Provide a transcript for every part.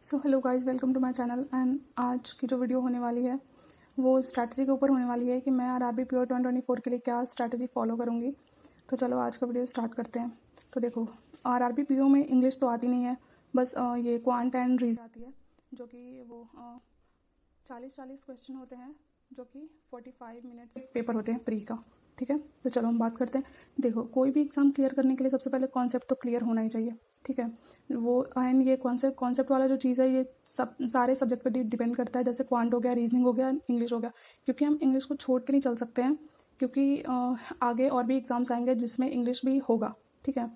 So hello guys, welcome to my channel. And आज की जो वीडियो होने वाली है वो स्ट्रैटेजी के ऊपर होने वाली है कि मैं आरआरबी प्योर 2024 के लिए क्या स्ट्रैटेजी फॉलो करूँगी। तो चलो आज का वीडियो स्टार्ट करते हैं। तो देखो, आरआरबी पीओ में इंग्लिश तो आती नहीं है, बस ये क्वांट एंड रीज आती है, जो कि वो 40 क्वेश्चन होते हैं, जो कि 45 मिनट्स पेपर होते हैं प्री का। ठीक है, तो चलो हम बात करते हैं। देखो, कोई भी एग्ज़ाम क्लियर करने के लिए सबसे पहले कॉन्सेप्ट तो क्लियर होना ही चाहिए। ठीक है, वो एंड ये कॉन्सेप्ट वाला जो चीज़ है, ये सब सारे सब्जेक्ट पर डिपेंड करता है। जैसे क्वांट हो गया, रीजनिंग हो गया, इंग्लिश हो गया, क्योंकि हम इंग्लिश को छोड़ के नहीं चल सकते हैं, क्योंकि आगे और भी एग्ज़ाम्स आएंगे जिसमें इंग्लिश भी होगा। ठीक है,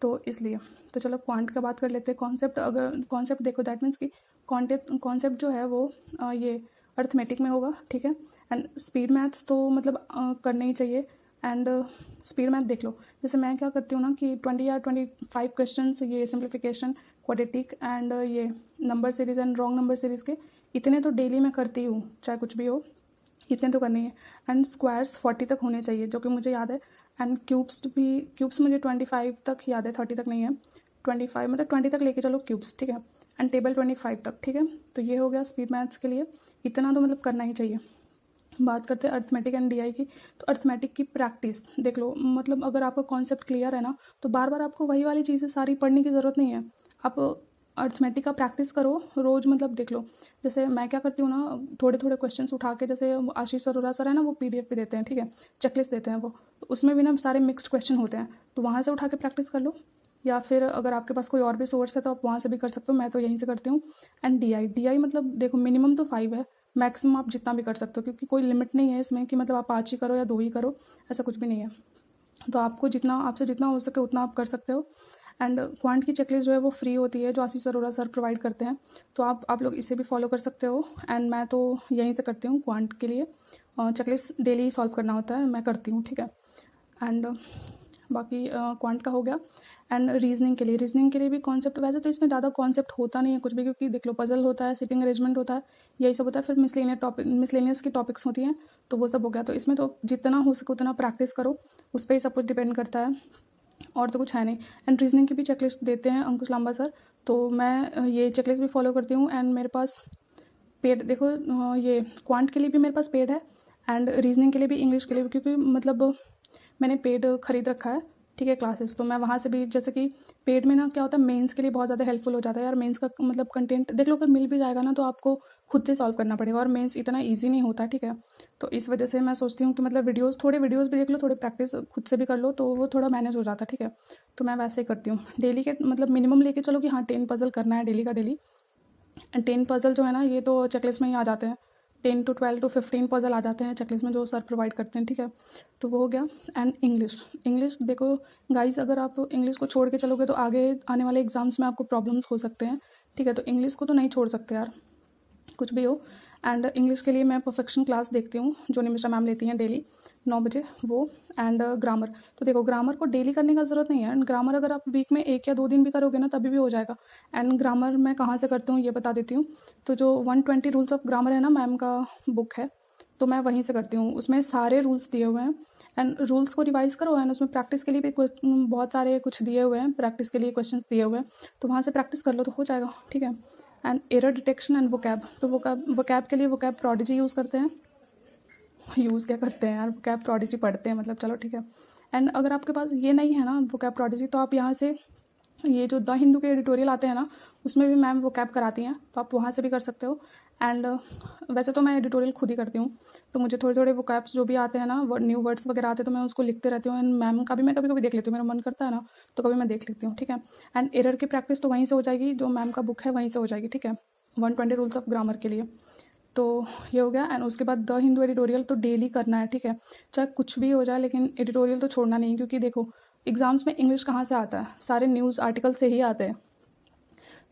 तो इसलिए तो चलो क्वांट का बात कर लेते हैं। कॉन्सेप्ट, अगर कॉन्सेप्ट देखो, दैट मीन्स कि कॉन्सेप्ट जो है वो ये अर्थमेटिक में होगा। ठीक है, एंड स्पीड मैथ्स तो मतलब करने ही चाहिए। एंड स्पीड मैथ देख लो, जैसे मैं क्या करती हूँ ना कि 20 या 25 क्वेश्चंस, ये सिंप्लीफिकेशन, क्वाड्रेटिक एंड ये number series and wrong number series के इतने तो डेली मैं करती हूँ, चाहे कुछ भी हो, इतने तो करनी है। एंड स्क्वायर्स 40 तक होने चाहिए, जो कि मुझे याद है। एंड क्यूब्स मुझे 25 तक याद है, 30 तक नहीं है। 25 मतलब 20 तक लेके चलो क्यूब्स। ठीक है, एंड टेबल 25 तक। ठीक है, तो ये हो गया स्पीड मैथ्स के लिए, इतना तो मतलब करना ही चाहिए। बात करते हैं अर्थमेटिक एंड डीआई की। तो अर्थमेटिक की प्रैक्टिस देख लो, मतलब अगर आपका कॉन्सेप्ट क्लियर है ना, तो बार बार आपको वही वाली चीज़ें सारी पढ़ने की ज़रूरत नहीं है। आप अर्थमेटिक का प्रैक्टिस करो रोज़। मतलब देख लो, जैसे मैं क्या करती हूँ ना, थोड़े थोड़े क्वेश्चंस उठा के, जैसे आशीष अरोरा सर है ना, वो पीडीएफ पे देते हैं। ठीक है, चेकलिस्ट देते हैं वो, तो उसमें भी ना सारे मिक्स्ड क्वेश्चन होते हैं, तो वहाँ से उठा के प्रैक्टिस कर लो। या फिर अगर आपके पास कोई और भी सोर्स है तो आप वहाँ से भी कर सकते हो, मैं तो यहीं से करती हूँ। एंड डीआई मतलब देखो, मिनिमम तो 5 है, मैक्सिमम आप जितना भी कर सकते हो, क्योंकि कोई लिमिट नहीं है इसमें कि मतलब आप 5 ही करो या 2 ही करो, ऐसा कुछ भी नहीं है। तो आपसे जितना हो सके उतना आप कर सकते हो। एंड क्वांट की चेकलिस्ट जो है वो फ्री होती है, जो आशीष अरोरा सर प्रोवाइड करते हैं, तो आप लोग इसे भी फॉलो कर सकते हो। एंड मैं तो यहीं से करती हूँ क्वांट के लिए, चेकलिस्ट डेली सॉल्व करना होता है, मैं करती हूँ। ठीक है, एंड बाकी क्वांट का हो गया। एंड रीजनिंग के लिए भी कॉन्सेप्ट, वैसे तो इसमें ज़्यादा कॉन्सेप्ट होता नहीं है कुछ भी, क्योंकि देख लो, पजल होता है, सिटिंग अरेंजमेंट होता है, यही सब होता है। फिर मिसलेनियस की टॉपिक्स होती हैं, तो वो सब हो गया। तो इसमें तो जितना हो सके उतना प्रैक्टिस करो, उस पर ही सब कुछ डिपेंड करता है, और तो कुछ है नहीं। एंड रीजनिंग की भी चेकलिस्ट देते हैं अंकुश लांबा सर, तो मैं ये चेकलिस्ट भी फॉलो करती हूँ। एंड मेरे पास पेड, देखो ये क्वांट के लिए भी मेरे पास पेड है, एंड रीजनिंग के लिए भी, इंग्लिश के लिए भी, क्योंकि मतलब मैंने पेड खरीद रखा है। ठीक है, क्लासेस तो मैं वहाँ से भी, जैसे कि पेड में ना क्या होता है, मेंस के लिए बहुत ज़्यादा हेल्पफुल हो जाता है यार। मेंस का मतलब कंटेंट देख लो, अगर मिल भी जाएगा ना, तो आपको खुद से सॉल्व करना पड़ेगा, और मेंस इतना ईजी नहीं होता। ठीक है, तो इस वजह से मैं सोचती हूँ कि मतलब थोड़े वीडियोज़ भी देख लो, थोड़ी प्रैक्टिस खुद से भी कर लो, तो वो थोड़ा मैनेज हो जाता है। ठीक है, तो मैं वैसे ही करती हूँ। डेली के मतलब मिनिमम लेके चलो कि हाँ 10 पजल करना है डेली का डेली। एंड 10 पजल जो है ना, ये तो चेकलिस्ट में ही आ जाते हैं। 10 to 12 to 15 पजल आ जाते हैं चेकलिस्ट में, जो सर प्रोवाइड करते हैं। ठीक है, तो वो हो गया। एंड इंग्लिश देखो गाइस, अगर आप इंग्लिश को छोड़ के चलोगे तो आगे आने वाले एग्जाम्स में आपको प्रॉब्लम्स हो सकते हैं। ठीक है, तो इंग्लिश को तो नहीं छोड़ सकते यार, कुछ भी हो। एंड इंग्लिश के लिए मैं परफेक्शन क्लास देखती हूँ, जो निमिषा मैम लेती हैं डेली 9 बजे, वो। एंड ग्रामर, तो देखो ग्रामर को डेली करने का ज़रूरत नहीं है। एंड ग्रामर अगर आप वीक में 1 या 2 दिन भी करोगे ना, तभी भी हो जाएगा। एंड ग्रामर मैं कहाँ से करती हूँ ये बता देती हूँ। तो जो 120 रूल्स ऑफ ग्रामर है ना, मैम का बुक है, तो मैं वहीं से करती हूँ। उसमें सारे रूल्स दिए हुए हैं, एंड रूल्स को रिवाइज़ करो। एंड उसमें प्रैक्टिस के लिए भी बहुत सारे कुछ दिए हुए हैं, प्रैक्टिस के लिए क्वेश्चन दिए हुए हैं, तो वहाँ से प्रैक्टिस कर लो तो हो जाएगा। ठीक है, and error detection and vocab, तो वोकैब के लिए वोकैब प्रोडिजी यूज़ करते हैं, क्या करते हैं यार, वोकैब प्रोडिजी पढ़ते हैं मतलब, चलो ठीक है। एंड अगर आपके पास ये नहीं है ना वोकैब प्रोडिजी, तो आप यहाँ से ये जो द हिंदू के एडिटोरियल आते हैं ना, उसमें भी मैम वोकैब कराती हैं, तो आप वहाँ से भी कर सकते हो। एंड वैसे तो मैं एडिटोरियल खुद ही करती हूँ, तो मुझे थोड़े थोड़े वोकैब्स जो भी आते हैं ना, न्यू वर्ड्स वगैरह आते हैं, तो मैं उसको लिखते रहती हूँ। एंड मैम का भी मैं कभी कभी देख लेती हूँ, मेरा मन करता है ना, तो कभी मैं देख लेती हूँ। ठीक है, एंड एरर की प्रैक्टिस तो वहीं से हो जाएगी, जो मैम का बुक है वहीं से हो जाएगी। ठीक है, 120 रूल्स ऑफ ग्रामर के लिए, तो ये हो गया। एंड उसके बाद द हिंदू एडिटोरियल तो डेली करना है। ठीक है, चाहे कुछ भी हो जाए, लेकिन एडिटोरियल तो छोड़ना नहीं, क्योंकि देखो एग्जाम्स में इंग्लिश कहाँ से आता है, सारे न्यूज़ आर्टिकल से ही आते हैं,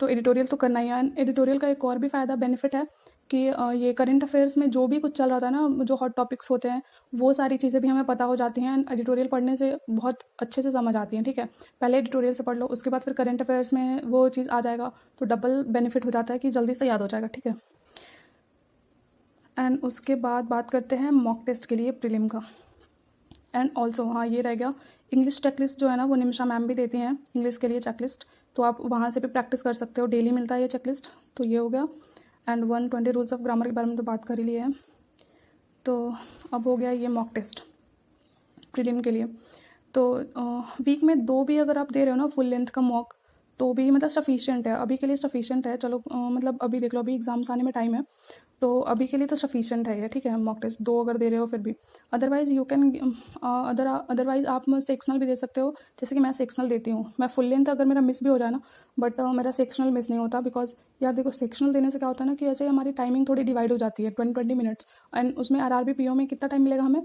तो एडिटोरियल तो करना ही है। एंड एडिटोरियल का एक और भी फ़ायदा बेनिफिट है कि ये करंट अफेयर्स में जो भी कुछ चल रहा था ना, जो हॉट टॉपिक्स होते हैं, वो सारी चीज़ें भी हमें पता हो जाती हैं। एंड एडिटोरियल पढ़ने से बहुत अच्छे से समझ आती हैं। ठीक है, पहले एडिटोरियल से पढ़ लो, उसके बाद फिर करंट अफेयर्स में वो चीज़ आ जाएगा, तो डबल बेनिफिट हो जाता है कि जल्दी से याद हो जाएगा। ठीक है, एंड उसके बाद बात करते हैं मॉक टेस्ट के लिए प्रीलिम का। एंड ऑल्सो हाँ, ये रह गया इंग्लिश चेकलिस्ट जो है ना, वो निमिषा मैम भी देती हैं इंग्लिश के लिए चेकलिस्ट, तो आप वहाँ से भी प्रैक्टिस कर सकते हो, डेली मिलता है ये चेकलिस्ट। तो ये हो गया। एंड 120 रूल्स ऑफ ग्रामर के बारे में तो बात कर ही लिए हैं। तो अब हो गया ये मॉक टेस्ट प्रीलिम के लिए। तो वीक में 2 भी अगर आप दे रहे हो ना फुल लेंथ का मॉक, तो भी मतलब सफिशिएंट है, अभी के लिए सफिशिएंट है। चलो मतलब अभी देख लो, अभी एग्ज़ाम्स आने में टाइम है, तो अभी के लिए तो सफिशिएंट है ये, ठीक है। मॉक टेस्ट 2 अगर दे रहे हो फिर भी, अदरवाइज़ यू कैन अदरवाइज़ आप सेक्शनल भी दे सकते हो। जैसे कि मैं सेक्शनल देती हूँ, मैं फुल लेंथ अगर मेरा मिस भी हो जाए ना, बट मेरा सेक्शनल मिस नहीं होता। बिकॉज यार देखो, सेक्शनल देने से क्या होता है ना कि ऐसे हमारी टाइमिंग थोड़ी डिवाइड हो जाती है, 20 मिनट्स। एंड उसमें RRB PO में कितना टाइम मिलेगा हमें,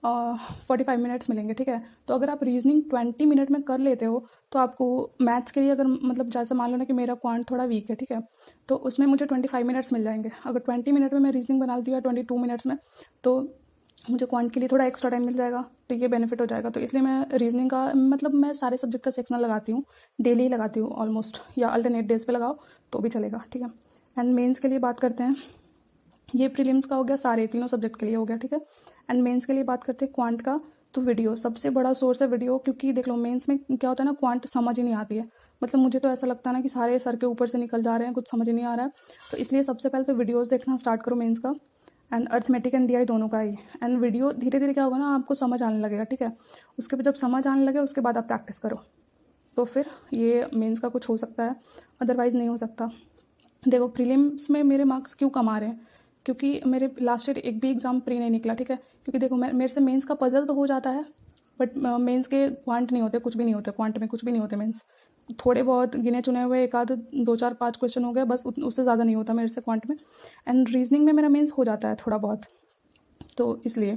45 मिनट्स मिलेंगे, ठीक है। तो अगर आप रीजनिंग 20 मिनट में कर लेते हो, तो आपको मैथ्स के लिए अगर मतलब जैसे मान लो ना कि मेरा क्वांट थोड़ा वीक है, ठीक है, तो उसमें मुझे 25 मिनट्स मिल जाएंगे। अगर 20 मिनट में मैं रीजनिंग बना लेती हूँ या 22 मिनट्स में, तो मुझे क्वांट के लिए थोड़ा एक्स्ट्रा टाइम मिल जाएगा, तो ये बेनिफिट हो जाएगा। तो इसलिए मैं रीजनिंग का मतलब मैं सारे सब्जेक्ट का सेक्शनल लगाती हूँ, डेली लगाती हूँ ऑलमोस्ट, या अल्टरनेट डेज पे लगाओ तो भी चलेगा, ठीक है। एंड मेंस के लिए बात करते हैं। ये प्रीलिम्स का हो गया, सारे तीनों सब्जेक्ट के लिए हो गया, ठीक है। एंड मेंस के लिए बात करते हैं क्वांट का। तो वीडियो सबसे बड़ा सोर्स है वीडियो, क्योंकि देख लो मेंस में क्या होता है ना, क्वांट समझ ही नहीं आती है। मतलब मुझे तो ऐसा लगता है ना कि सारे सर के ऊपर से निकल जा रहे हैं, कुछ समझ ही नहीं आ रहा है। तो इसलिए सबसे पहले तो वीडियोज़ देखना स्टार्ट करो मेंस का, एंड अर्थमेटिक एंड DI दोनों का ही। एंड वीडियो धीरे धीरे क्या होगा ना, आपको समझ आने लगेगा, ठीक है। उसके बाद जब समझ आने लगे, उसके बाद आप प्रैक्टिस करो, तो फिर ये मेंस का कुछ हो सकता है, अदरवाइज़ नहीं हो सकता। देखो प्रीलिम्स में मेरे मार्क्स क्यों कम आ रहे हैं, क्योंकि मेरे लास्ट ईयर एक भी एग्ज़ाम प्री नहीं निकला, ठीक है। क्योंकि देखो मेरे से मेंस का पजल तो हो जाता है, बट मेंस के क्वांट नहीं होते, कुछ भी नहीं होते क्वांट में, कुछ भी नहीं होते मेंस। थोड़े बहुत गिने चुने हुए एक आध 2 4 5 क्वेश्चन हो गए बस, उससे ज़्यादा नहीं होता मेरे से क्वांट में। एंड रीजनिंग में मेरा मेंस हो जाता है थोड़ा बहुत, तो इसलिए।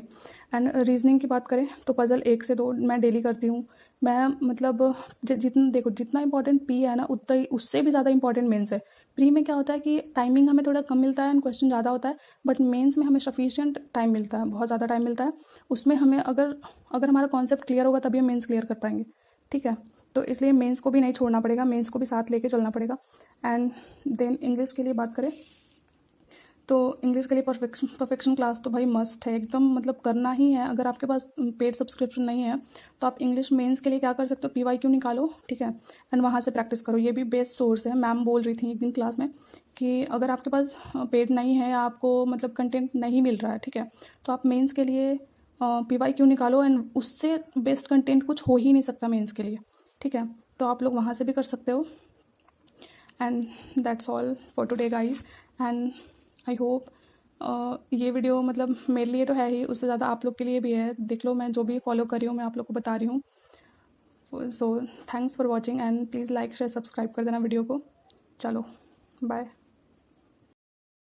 एंड रीजनिंग की बात करें तो पजल 1 से 2 मैं डेली करती हूँ। मैं मतलब जितना देखो, जितना इंपॉर्टेंट पी है ना, उतना ही उससे भी ज़्यादा इंपॉर्टेंट मेंस है। प्री में क्या होता है कि टाइमिंग हमें थोड़ा कम मिलता है एंड क्वेश्चन ज़्यादा होता है, बट मेंस में हमें सफिशिएंट टाइम मिलता है, बहुत ज़्यादा टाइम मिलता है। उसमें हमें अगर हमारा कॉन्सेप्ट क्लियर होगा तभी हम मेंस क्लियर कर पाएंगे, ठीक है। तो इसलिए मेंस को भी नहीं छोड़ना पड़ेगा, मेंस को भी साथ लेके चलना पड़ेगा। एंड देन इंग्लिश के लिए बात करें तो इंग्लिश के लिए परफेक्शन क्लास तो भाई मस्ट है एकदम, मतलब करना ही है। अगर आपके पास पेड सब्सक्रिप्शन नहीं है तो आप इंग्लिश मेंस के लिए क्या कर सकते हो, PYQ निकालो, ठीक है, एंड वहाँ से प्रैक्टिस करो। ये भी बेस्ट सोर्स है। मैम बोल रही थी एक दिन क्लास में कि अगर आपके पास पेड नहीं है, आपको मतलब कंटेंट नहीं मिल रहा है, ठीक है, तो आप मेंस के लिए PYQ निकालो, एंड उससे बेस्ट कंटेंट कुछ हो ही नहीं सकता मेंस के लिए, ठीक है। तो आप लोग वहाँ से भी कर सकते हो। And that's all for today guys. And I hope ये वीडियो मतलब मेरे लिए तो है ही, उससे ज़्यादा आप लोग के लिए भी है। देख लो मैं जो भी फॉलो कर रही हूँ, मैं आप लोग को बता रही हूँ। So thanks for watching, and please like share subscribe कर देना वीडियो को। चलो बाय।